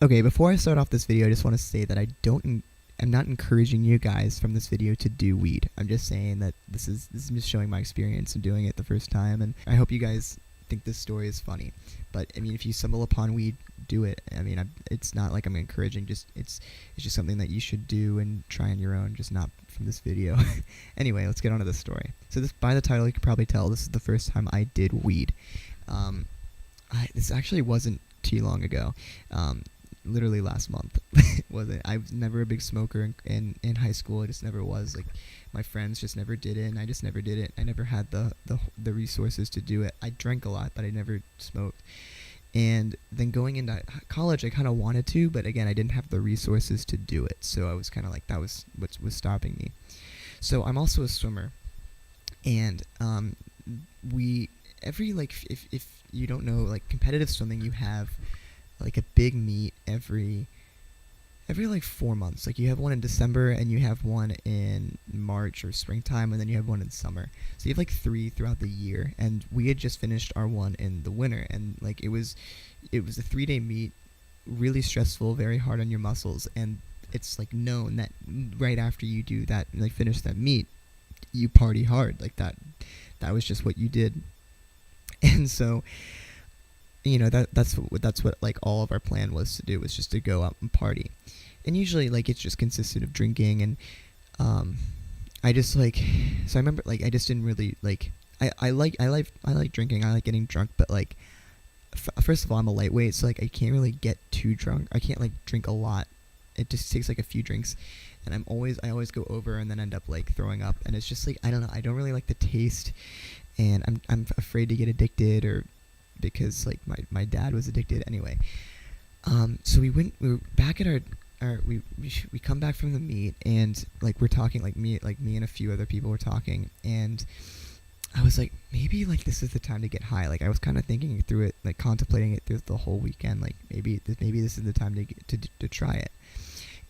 Okay, before I start off this video, I just want to say that I'm not encouraging you guys from this video to do weed. I'm just saying that this is just showing my experience of doing it the first time, and I hope you guys think this story is funny. But I mean, if you stumble upon weed, do it. I mean, it's not like I'm encouraging. It's just something that you should do and try on your own, just not from this video. Anyway, let's get on to the story. So this, by the title, you can probably tell this is the first time I did weed. This actually wasn't too long ago. Literally last month. Wasn't. I was never a big smoker in high school. I just never was. Like, my friends just never did it, and I just never did it. I never had the resources to do it. I drank a lot, but I never smoked. And then going into college, I kind of wanted to, but again, I didn't have the resources to do it. So I was kind of like, that was what was stopping me. So I'm also a swimmer, and if you don't know, like, competitive swimming, you have like a big meet every like 4 months. Like, you have one in December, and you have one in March or springtime, and then you have one in summer. So you have like 3 throughout the year, and we had just finished our one in the winter, and like it was a 3-day meet, really stressful, very hard on your muscles, and it's like known that right after you do that, like finish that meet, you party hard. Like that was just what you did. And so, you know, that's what like all of our plan was to do, was just to go out and party. And usually, like, it's just consisted of drinking, and I just like, so I remember, like, I just didn't really like, I like drinking, I like getting drunk, but like, first of all, I'm a lightweight, so like I can't really get too drunk. I can't like drink a lot. It just takes like a few drinks, and I always go over and then end up like throwing up, and it's just like, I don't know, I don't really like the taste, and I'm afraid to get addicted, or because like my dad was addicted anyway. So we were back at we come back from the meet, and like we're talking, like me and a few other people were talking, and I was like, maybe like this is the time to get high. Like, I was kind of thinking through it, like contemplating it through the whole weekend. Like, maybe this is the time to try it.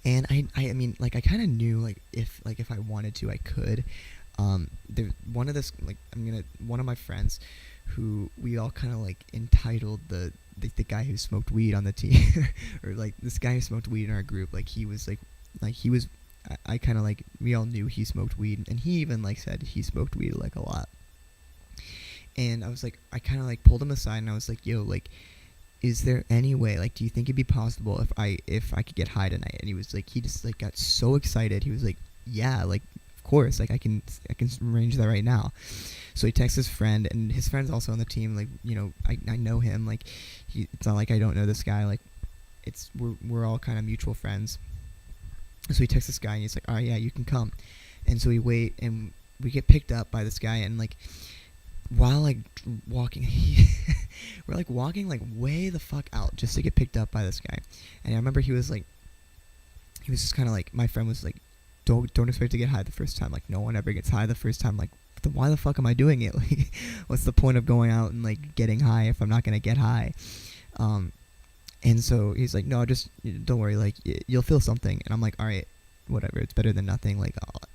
And I mean, like, I kind of knew, like, if I wanted to, I could. One of my friends, who we all kind of like entitled the guy who smoked weed on the team, or like this guy who smoked weed in our group, like he was I kind of like, we all knew he smoked weed, and he even like said he smoked weed like a lot. And I was like, I kind of like pulled him aside, and I was like, yo, like, is there any way, like, do you think it'd be possible if I could get high tonight? And he was like, he just like got so excited. He was like, yeah, like, of course, like I can arrange that right now. So he texts his friend, and his friend's also on the team. Like, you know, I know him. Like, it's not like I don't know this guy. Like, we're all kind of mutual friends. So he texts this guy, and he's like, all right, yeah, you can come. And so we wait, and we get picked up by this guy, and like, while like walking, we're like walking like way the fuck out just to get picked up by this guy. And I remember he was just kind of like, my friend was like, don't expect to get high the first time. Like, no one ever gets high the first time. Like, why the fuck am I doing it? Like, what's the point of going out and like getting high if I'm not gonna get high? And so he's like, no, just don't worry. Like, you'll feel something. And I'm like, all right, whatever. It's better than nothing. Like,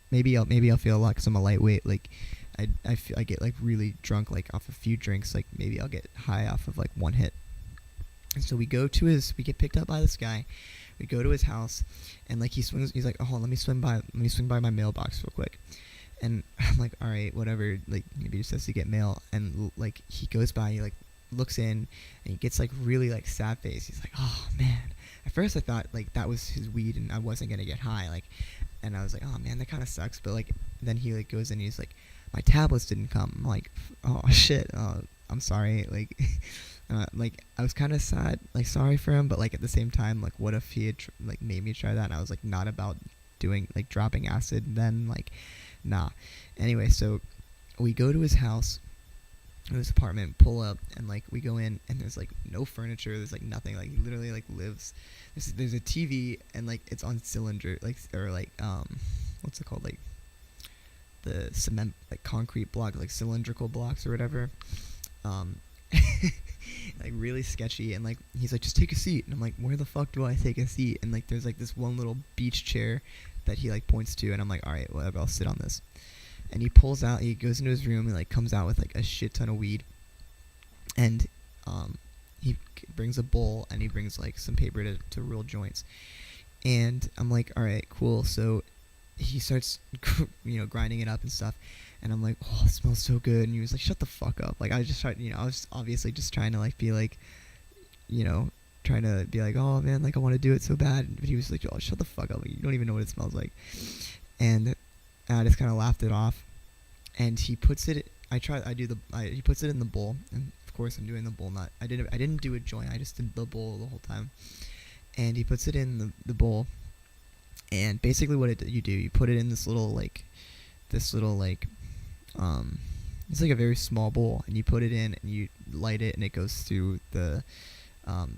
maybe I'll feel a lot because I'm a lightweight. Like, I get like really drunk like off a few drinks. Like, maybe I'll get high off of like one hit. And so we get picked up by this guy. We go to his house, and like he's like, oh, let me swing by my mailbox real quick. And I'm like, all right, whatever. Like, maybe he just has to get mail. And like, he goes by, he like looks in, and he gets like really like sad face. He's like, oh man. At first I thought like that was his weed and I wasn't gonna get high. Like, and I was like, oh man, that kind of sucks. But like, then he like goes in, and he's like, my tablets didn't come. I'm like, oh shit. I'm sorry. Like, like, I was kind of sad, like sorry for him, but like at the same time, like, what if he had like made me try that? And I was like, not about doing like dropping acid then, like, nah. Anyway, so we go to his house, his apartment, pull up, and like we go in, and there's like no furniture, there's like nothing. Like, he literally like lives, there's a TV, and like it's on cylinder, like, or like what's it called, like the cement, like concrete block, like cylindrical blocks or whatever. Like, really sketchy. And like, he's like, just take a seat. And I'm like, where the fuck do I take a seat? And like, there's like this one little beach chair that he like points to, and I'm like, all right, whatever, I'll sit on this. And he goes into his room, and like comes out with like a shit ton of weed. And brings a bowl and he brings like some paper to roll joints. And I'm like, all right, cool. So he starts, grinding it up and stuff. And I'm like, oh, it smells so good. And he was like, shut the fuck up. Like, I just tried, I was obviously just trying to like be like, you know, trying to be like, oh man, like I want to do it so bad. But he was like, oh, shut the fuck up. Like, you don't even know what it smells like. And I just kind of laughed it off. And he puts it, he puts it in the bowl. And of course I'm doing the bowl, I didn't do a joint. I just did the bowl the whole time. And he puts it in the bowl. And basically what you do, you put it in this little like, it's like a very small bowl, and you put it in and you light it, and it goes through the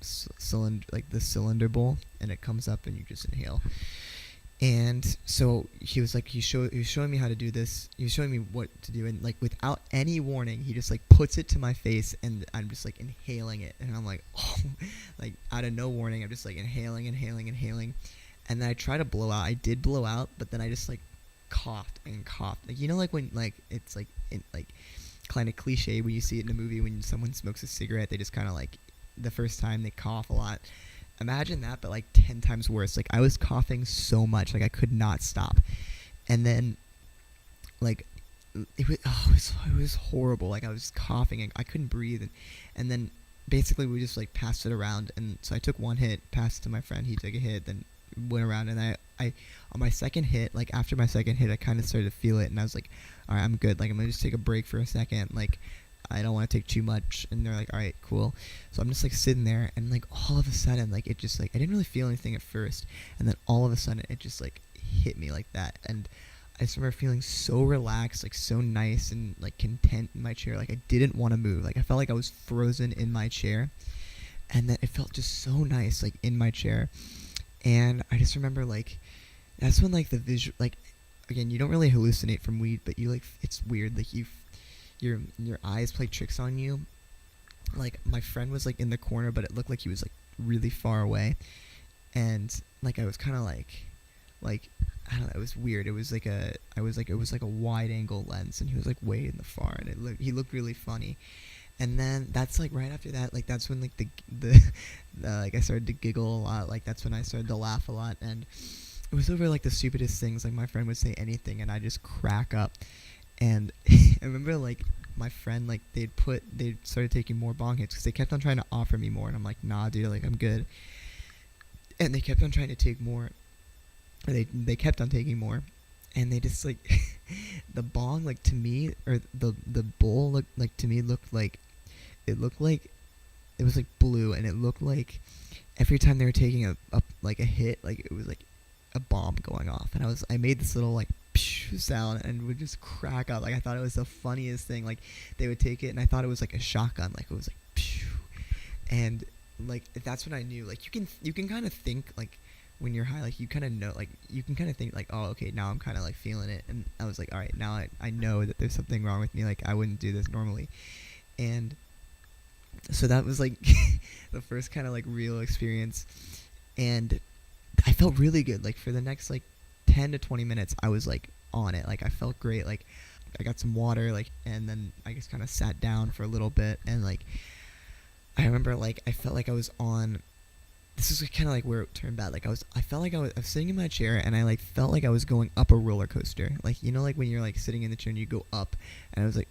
cylinder, like the cylinder bowl, and it comes up and you just inhale. And so he was showing me how to do this. He was showing me what to do, and like without any warning, he just like puts it to my face, and I'm just like inhaling it, and I'm like, oh, like out of no warning, I'm just like inhaling, and then I try to blow out. I did blow out, but then I just like coughed and coughed, like like when like it's like kind of cliche when you see it in a movie when someone smokes a cigarette, they just kind of like the first time they cough a lot. Imagine that, but like 10 times worse. Like I was coughing so much, like I could not stop. And then like it was horrible. Like I was coughing and I couldn't breathe, and then basically we just like passed it around. And so I took one hit, passed it to my friend, he took a hit, then went around, and I on my second hit, like after my second hit, I kind of started to feel it, and I was like, all right, I'm good. Like I'm gonna just take a break for a second. Like I don't want to take too much. And they're like, all right, cool. So I'm just like sitting there, and like all of a sudden, like it just like I didn't really feel anything at first, and then all of a sudden it just like hit me like that, and I just remember feeling so relaxed, like so nice and like content in my chair. Like I didn't want to move. Like I felt like I was frozen in my chair, and then it felt just so nice, like in my chair. And I just remember like that's when like the visual, like again, you don't really hallucinate from weed, but you like it's weird, like your eyes play tricks on you. Like my friend was like in the corner, but it looked like he was like really far away, and like I was kind of like I don't know, it was weird. It was like it was like a wide angle lens, and he was like way in the far, and he looked really funny. And then that's like right after that, like that's when like the like I started to giggle a lot. Like that's when I started to laugh a lot, and it was over like the stupidest things. Like my friend would say anything, and I just crack up. And I remember like my friend, like they started taking more bong hits because they kept on trying to offer me more, and I'm like, nah, dude, like I'm good. And they kept on trying to take more. They kept on taking more, and they just like the bong, like to me, or the bowl looked like to me looked like it was like blue, and it looked like every time they were taking a hit, like it was like a bomb going off, and I made this little like sound and would just crack up. Like I thought it was the funniest thing. Like they would take it, and I thought it was like a shotgun. Like it was like and like that's when I knew, like you can kind of think like when you're high, like you kind of know, like you can kind of think like, oh, okay, now I'm kind of like feeling it. And I was like, all right, now I know that there's something wrong with me. Like I wouldn't do this normally. And so that was like the first kind of like real experience, and I felt really good. Like for the next like 10 to 20 minutes, I was like on it. Like I felt great. Like I got some water, like, and then I just kind of sat down for a little bit, and like I remember like I felt like I was on. This is kind of like where it turned bad. Like I felt like I was sitting in my chair, and I like felt like I was going up a roller coaster. Like like when you're like sitting in the chair and you go up, and I was like,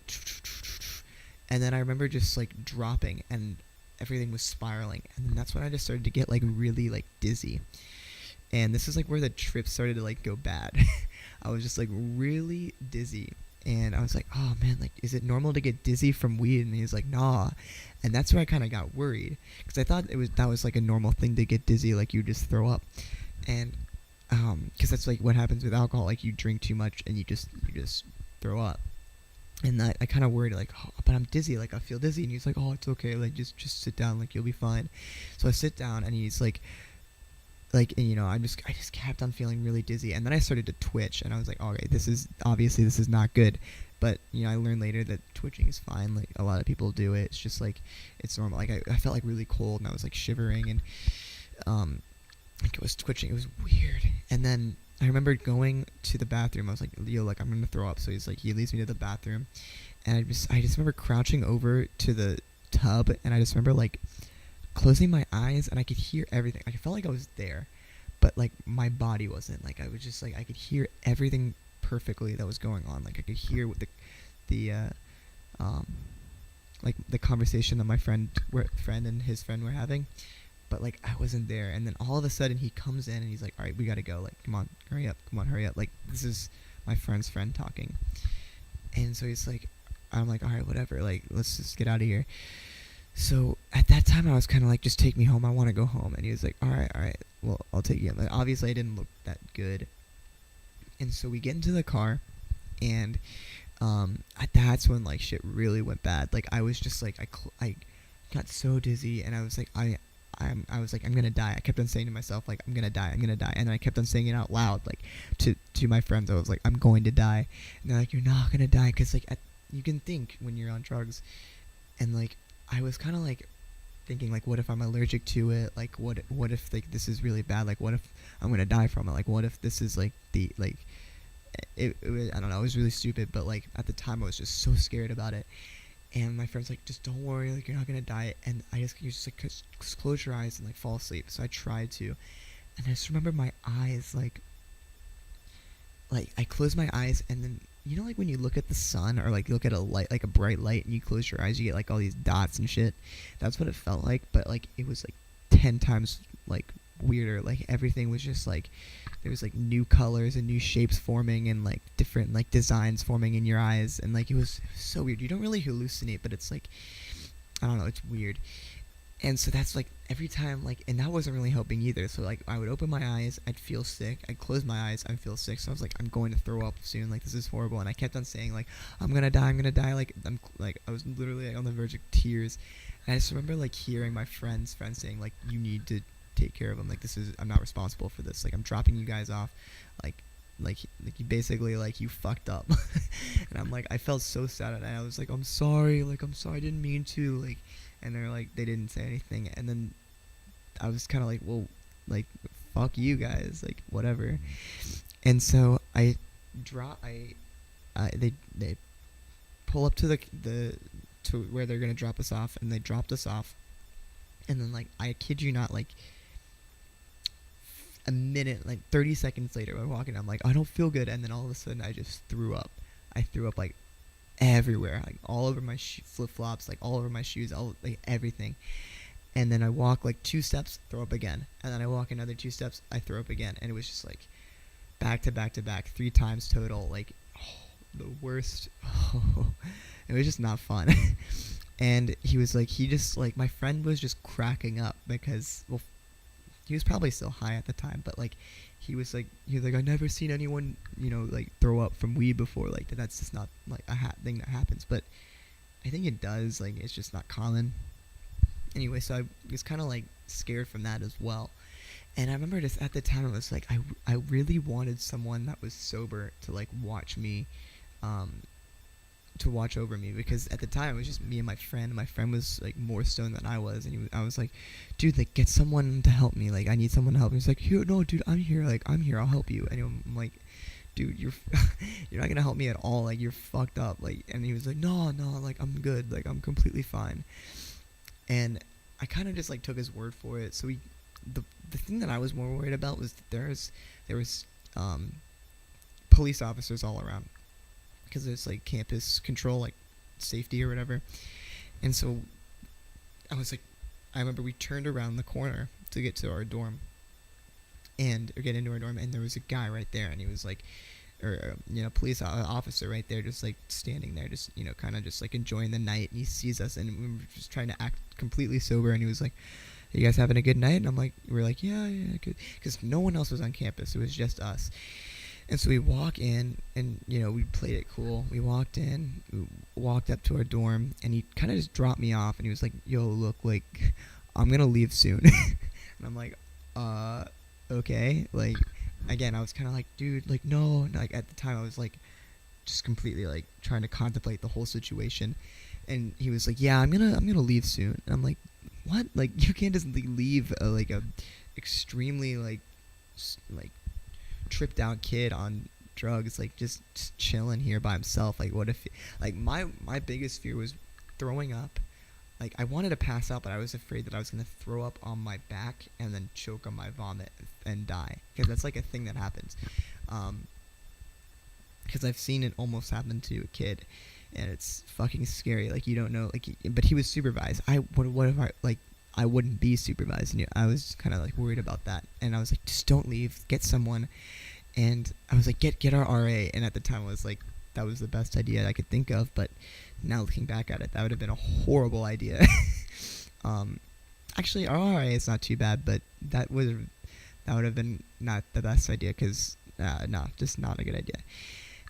and then I remember just like dropping, and everything was spiraling, and then that's when I just started to get like really like dizzy. And this is like where the trip started to like go bad. I was just like really dizzy, and I was like, oh man, like is it normal to get dizzy from weed? And he was like, nah. And that's where I kind of got worried, because I thought that was like a normal thing to get dizzy, like you just throw up. And because that's like what happens with alcohol, like you drink too much and you just throw up. And I kind of worried, like, oh, but I'm dizzy, like I feel dizzy. And he's like, oh, it's okay, like just sit down, like you'll be fine. So I sit down, and he's like, and I just kept on feeling really dizzy, and then I started to twitch, and I was like, okay, this is not good. But I learned later that twitching is fine. Like a lot of people do it. It's just like it's normal. Like I felt like really cold, and I was like shivering, and like it was twitching. It was weird. And then I remember going to the bathroom. I was like, yo, like I'm gonna throw up. So he leads me to the bathroom, and I just remember crouching over to the tub, and I just remember like closing my eyes and I could hear everything. Like, I felt like I was there, but like my body wasn't. Like, I was just like, I could hear everything perfectly that was going on. Like, I could hear what the um like the conversation that my friend and his friend were having, but like I wasn't there. And then all of a sudden he comes in and he's like, all right, we gotta go. Like, come on, hurry up, come on, hurry up. Like, this is my friend's friend talking. And so he's like, I'm like, all right, whatever, like, let's just get out of here. So at that time I was kind of like, just take me home, I want to go home. And he was like, all right, well, I'll take you. Like, obviously I didn't look that good. And so we get into the car, and that's when like shit really went bad. Like, I was just like, I got so dizzy, and I was like, I was like, I'm gonna die. I kept on saying to myself, like, I'm gonna die, and I kept on saying it out loud, like, to my friends. I was like, I'm going to die, and they're like, you're not gonna die, because like you can think when you're on drugs, and like I was kind of like thinking, like, what if I'm allergic to it? Like, what if like this is really bad? Like, what if I'm gonna die from it? Like, what if this is like the like it was, I don't know, it was really stupid, but like at the time I was just so scared about it. And my friend's like, just don't worry, like, you're not gonna die. And you just like close your eyes and like fall asleep. So I tried to, and I just remember my eyes like I closed my eyes, and then, you know, like when you look at the sun, or like look at a light, like a bright light, and you close your eyes, you get like all these dots and shit. That's what it felt like, but like it was like 10 times like weirder. Like, everything was just like, there was like new colors and new shapes forming, and like different like designs forming in your eyes, and like it was so weird. You don't really hallucinate, but it's like, I don't know, it's weird. And so that's like every time, like, and that wasn't really helping either. So like I would open my eyes, I'd feel sick. I'd close my eyes, I'd feel sick. So I was like, I'm going to throw up soon. Like, this is horrible. And I kept on saying, like, I'm gonna die, I'm gonna die. Like, I was literally like on the verge of tears. And I just remember like hearing my friends saying, like, you need to take care of him. Like, I'm not responsible for this. Like, I'm dropping you guys off. Like you basically, like, you fucked up. And I'm like, I felt so sad, and I was like, I'm sorry, I didn't mean to, like. And they're like, they didn't say anything. And then I was kind of like, well, like, fuck you guys, like, whatever. And so they pull up to to where they're gonna drop us off, and they dropped us off. And then, like, I kid you not, like, a minute, like 30 seconds later, we're walking, I'm like, I don't feel good. And then all of a sudden I just threw up. I threw up like everywhere, like all over my flip-flops, like all over my shoes, like everything. And then I walk like 2 steps, throw up again. And then I walk another 2 steps, I throw up again. And it was just like back to back to back, 3 times total. Like, the worst. It was just not fun. And my friend was just cracking up because, well, he was probably still high at the time, but like he was like, I've never seen anyone, like, throw up from weed before. Like, that's just not like a thing that happens. But I think it does. Like, it's just not common. Anyway, so I was kind of like scared from that as well. And I remember just at the time, I was like, I really wanted someone that was sober to like watch me, to watch over me, because at the time it was just me and my friend. My friend was like more stoned than I was, and I was like, dude, like, get someone to help me. Like, I need someone to help me. He's like, here, no, dude, I'm here. Like, I'm here. I'll help you. And I'm like, dude, you're not gonna help me at all. Like, you're fucked up. Like, and he was like, no, like, I'm good. Like, I'm completely fine. And I kind of just like took his word for it. So the thing that I was more worried about was that there was police officers all around, because it's like campus control, like safety or whatever. And so I remember we turned around the corner to get to our dorm, or get into our dorm, and there was a guy right there, and he was like, police officer right there, just like standing there, just, kind of just like enjoying the night. And he sees us, and we were just trying to act completely sober, and he was like, you guys having a good night? And we're like, yeah, good, because no one else was on campus. It was just us. And so we walk in, and, we played it cool. We walked in, we walked up to our dorm, and he kind of just dropped me off, and he was like, yo, look, like, I'm going to leave soon. And I'm like, okay. Like, again, I was kind of like, dude, like, no. And, like, at the time, I was, like, just completely, like, trying to contemplate the whole situation. And he was like, yeah, I'm gonna leave soon. And I'm like, what? Like, you can't just leave a extremely, like tripped out kid on drugs, like, just chilling here by himself. Like, what if, like, my biggest fear was throwing up, like I wanted to pass out, but I was afraid that I was gonna throw up on my back and then choke on my vomit and die, because that's like a thing that happens. Because I've seen it almost happen to a kid, and it's fucking scary. Like, you don't know, like, but he was supervised. What if I, like, I wouldn't be supervised, and I was kind of like worried about that, and I was like, just don't leave, get someone. And I was like, get our RA, and at the time I was like, that was the best idea I could think of, but now looking back at it, that would have been a horrible idea. Actually, our RA is not too bad, but that would have been not the best idea, because no, just not a good idea.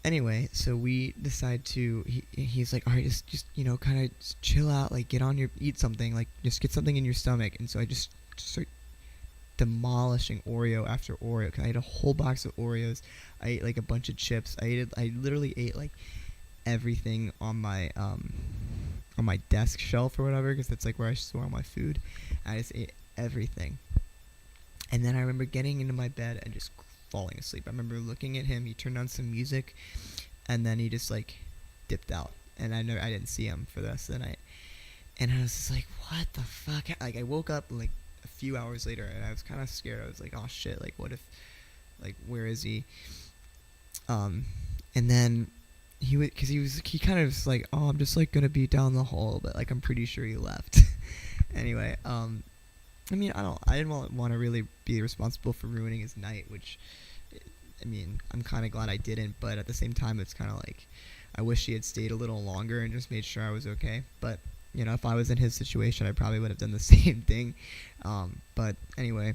Anyway, so we decide to, he's like, all right, just kind of chill out, like, eat something, like, just get something in your stomach. And so I just start demolishing Oreo after Oreo, cause I ate a whole box of Oreos. I ate like a bunch of chips. I literally ate like everything on my desk shelf or whatever, because that's like where I store all my food. I just ate everything. And then I remember getting into my bed and just falling asleep. I remember looking at him. He turned on some music, and then he just like dipped out. And I didn't see him for the rest of the night. And I was just like, what the fuck? Like, I woke up like a few hours later, and I was kind of scared. I was like, oh shit, like, what if, like, where is he? And then he kind of was like, oh, I'm just like gonna be down the hall, but like I'm pretty sure he left. Anyway, I mean, I didn't want to really be responsible for ruining his night, which, I mean, I'm kind of glad I didn't, but at the same time, it's kind of like, I wish he had stayed a little longer and just made sure I was okay. But, if I was in his situation, I probably would have done the same thing. But anyway,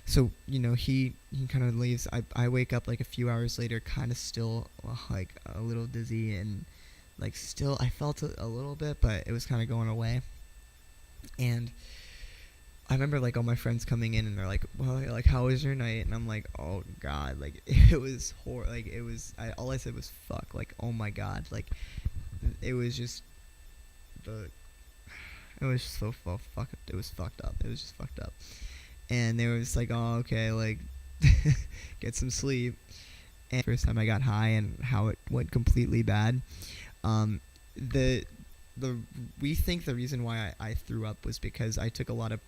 so, he kind of leaves. I wake up like a few hours later, kind of still like a little dizzy, and like still, I felt it a little bit, but it was kind of going away. And I remember like all my friends coming in, and they're like, well, like, how was your night? And I'm like, oh god, like, it was horrible. Like, it was, all I said was fuck. Like, oh my god, like, it was just it was so fucked. It was fucked up. It was just fucked up. And they were just like, oh, okay, like, get some sleep. And first time I got high and how it went completely bad. We think the reason why I threw up was because I took a lot of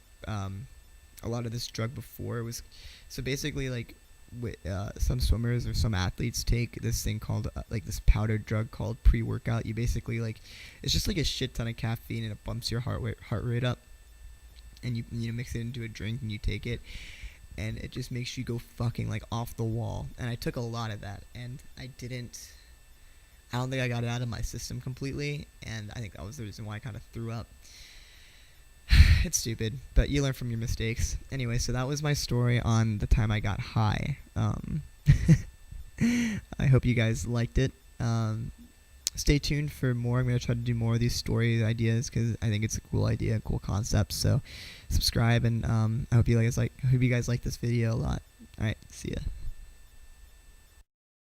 this drug before. It was, so basically, like, some swimmers or some athletes take this thing called like this powdered drug called pre-workout. You basically, like, it's just like a shit ton of caffeine, and it bumps your heart rate up, and you mix it into a drink and you take it, and it just makes you go fucking like off the wall. And I took a lot of that, and I don't think I got it out of my system completely, and I think that was the reason why I kind of threw up. It's stupid, but you learn from your mistakes. Anyway, so that was my story on the time I got high. I hope you guys liked it. Stay tuned for more. I'm going to try to do more of these story ideas, because I think it's a cool idea, a cool concept. So subscribe, and I hope you guys like this video a lot. Alright, see ya.